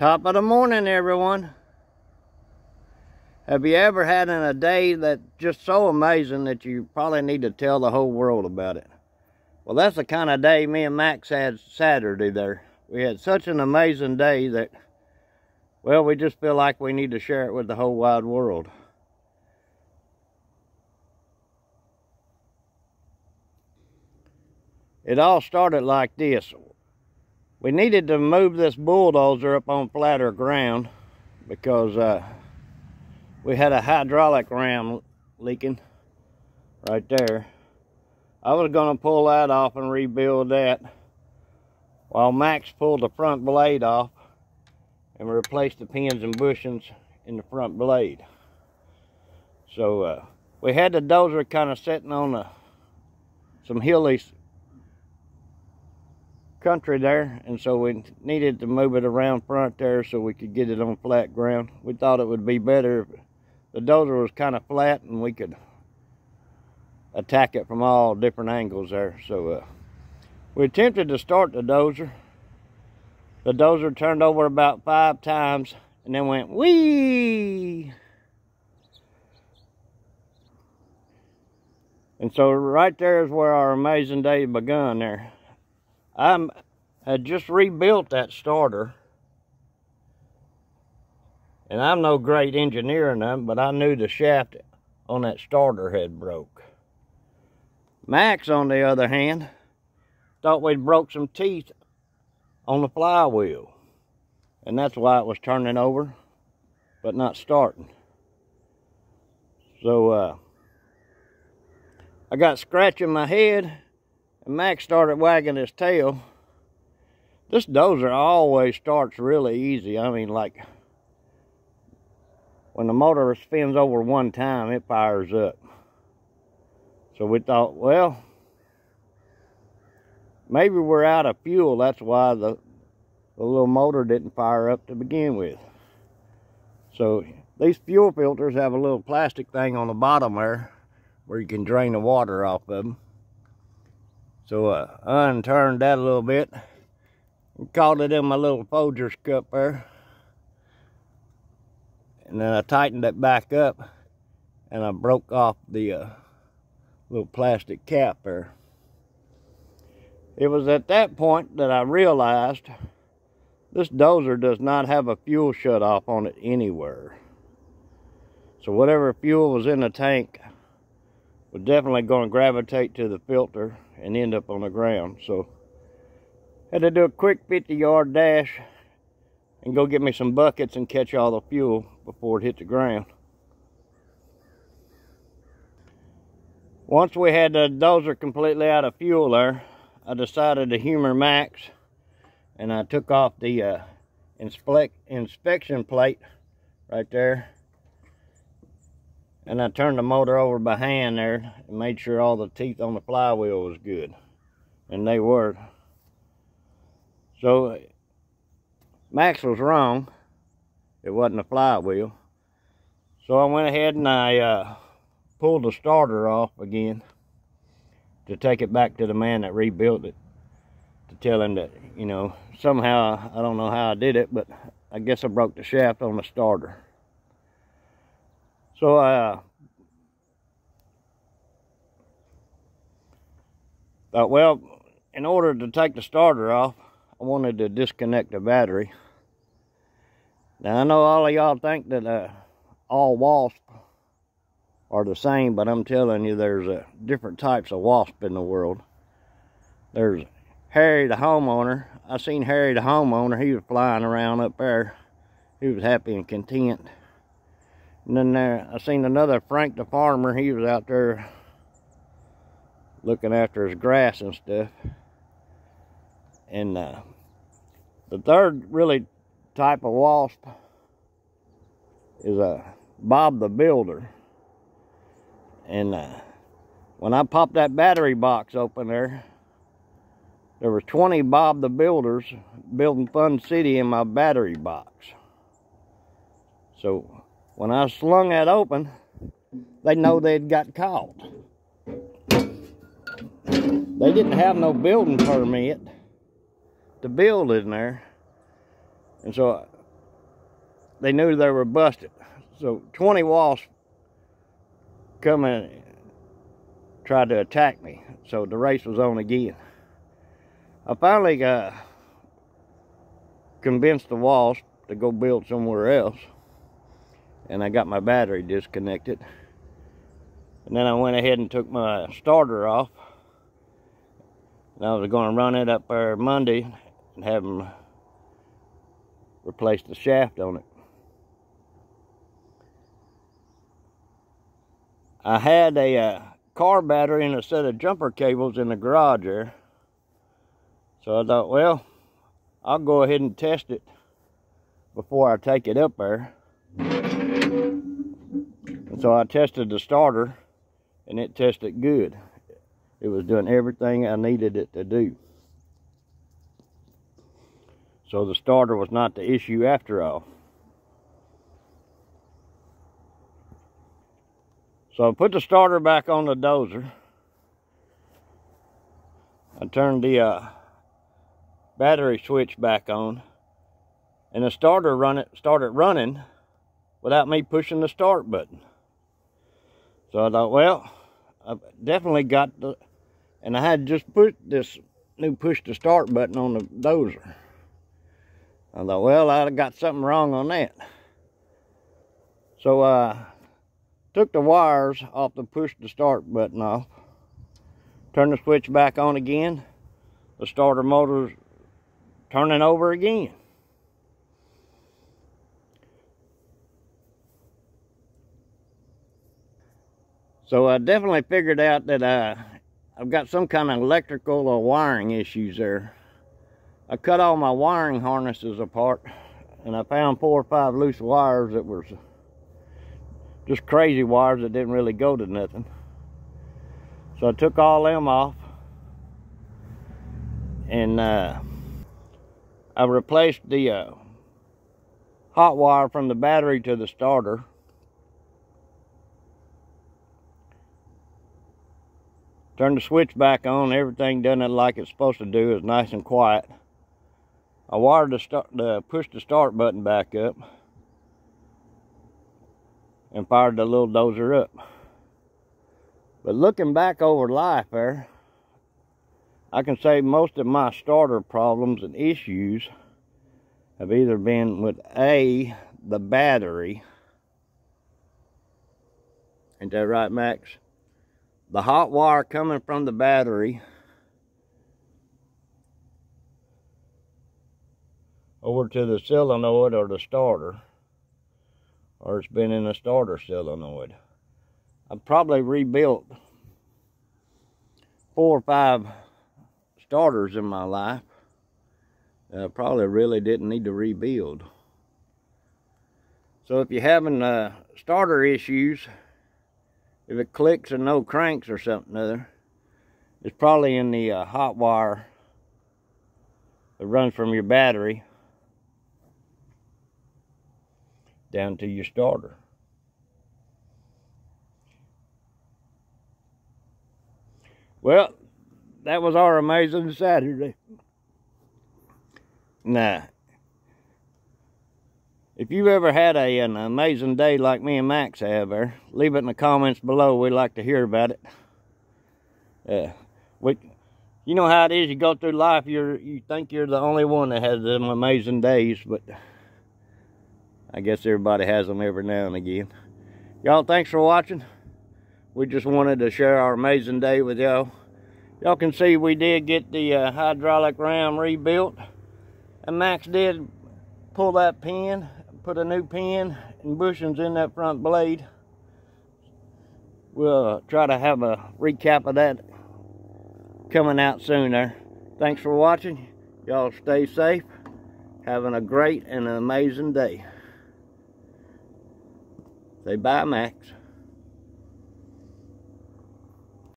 Top of the morning, everyone. Have you ever had a day that's just so amazing that you probably need to tell the whole world about it? Well, that's the kind of day me and Max had Saturday there. We had such an amazing day that, well, we just feel like we need to share it with the whole wide world. It all started like this. We needed to move this bulldozer up on flatter ground because we had a hydraulic ram leaking right there. I was going to pull that off and rebuild that while Max pulled the front blade off and replaced the pins and bushings in the front blade. So we had the dozer kind of sitting on some hilly country there, and so we needed to move it around front there so we could get it on flat ground. We thought it would be better if the dozer was kind of flat and we could attack it from all different angles there. So we attempted to start the dozer. The dozer turned over about 5 times and then went whee! And so right there is where our amazing day begun there. I had just rebuilt that starter, and I'm no great engineer or nothing, but I knew the shaft on that starter had broke. Max, on the other hand, thought we'd broke some teeth on the flywheel, and that's why it was turning over but not starting. So I got scratching my head, and Max started wagging his tail. This dozer always starts really easy. I mean, like, when the motor spins over one time, it fires up. So we thought, well, maybe we're out of fuel. That's why the little motor didn't fire up to begin with. So these fuel filters have a little plastic thing on the bottom there where you can drain the water off of them. So I unturned that a little bit and caught it in my little Folgers cup there. And then I tightened it back up and I broke off the little plastic cap there. It was at that point that I realized this dozer does not have a fuel shutoff on it anywhere. So whatever fuel was in the tank was definitely going to gravitate to the filter and end up on the ground. So had to do a quick 50-yard dash and go get me some buckets and catch all the fuel before it hit the ground. Once we had the dozer completely out of fuel there, I decided to humor Max, and I took off the inspection plate right there, and I turned the motor over by hand there and made sure all the teeth on the flywheel was good. And they were. So Max was wrong. It wasn't the flywheel. So I went ahead and I pulled the starter off again to take it back to the man that rebuilt it, to tell him that, you know, somehow, I don't know how I did it, but I guess I broke the shaft on the starter. So thought, well, in order to take the starter off, I wanted to disconnect the battery. Now I know all of y'all think that all wasps are the same, but I'm telling you, there's different types of wasp in the world. There's Harry the homeowner. I seen Harry the homeowner. He was flying around up there. He was happy and content. And then I seen another Frank the farmer. He was out there looking after his grass and stuff. And the third really type of wasp is Bob the Builder. And when I popped that battery box open there were 20 Bob the Builders building Fun City in my battery box. So when I slung that open, they know they'd got caught. They didn't have no building permit to build in there. And so they knew they were busted. So 20 wasps come and tried to attack me. So the race was on again. I finally convinced the wasp to go build somewhere else, and I got my battery disconnected. And then I went ahead and took my starter off, and I was going to run it up there Monday and have them replace the shaft on it. I had a car battery and a set of jumper cables in the garage there, so I thought, well, I'll go ahead and test it before I take it up there. And so I tested the starter, and it tested good. It was doing everything I needed it to do. So the starter was not the issue after all. So I put the starter back on the dozer. I turned the battery switch back on, and the starter started running without me pushing the start button. So I thought, well, I've definitely got the, and I had just put this new push to start button on the dozer. I thought, well, I got something wrong on that. So took the wires off the push to start button off, turned the switch back on again. The starter motor's turning over again. So I definitely figured out that I've got some kind of electrical or wiring issues there. I cut all my wiring harnesses apart, and I found 4 or 5 loose wires that were just crazy wires that didn't really go to nothing. So I took all them off, and I replaced the hot wire from the battery to the starter. Turned the switch back on. Everything done it like it's supposed to do. It's nice and quiet. I wired the push to start button back up and fired the little dozer up. But looking back over life there, I can say most of my starter problems and issues have either been with the battery. Ain't that right, Max? The hot wire coming from the battery over to the solenoid or the starter, or it's been in the starter solenoid. I've probably rebuilt 4 or 5 starters in my life. I probably really didn't need to rebuild. So if you're having starter issues, if it clicks and no cranks or something other, it's probably in the hot wire that runs from your battery down to your starter. Well, that was our amazing Saturday. Now, if you've ever had an amazing day like me and Max have there, leave it in the comments below. We'd like to hear about it. You know how it is, you go through life, you think you're the only one that has them amazing days, but I guess everybody has them every now and again. Y'all, thanks for watching. We just wanted to share our amazing day with y'all. Y'all can see we did get the hydraulic ram rebuilt, and Max did pull that pin, put a new pin and bushings in that front blade. We'll try to have a recap of that coming out soon there. Thanks for watching. Y'all stay safe. Having a great and an amazing day. Say bye, Max.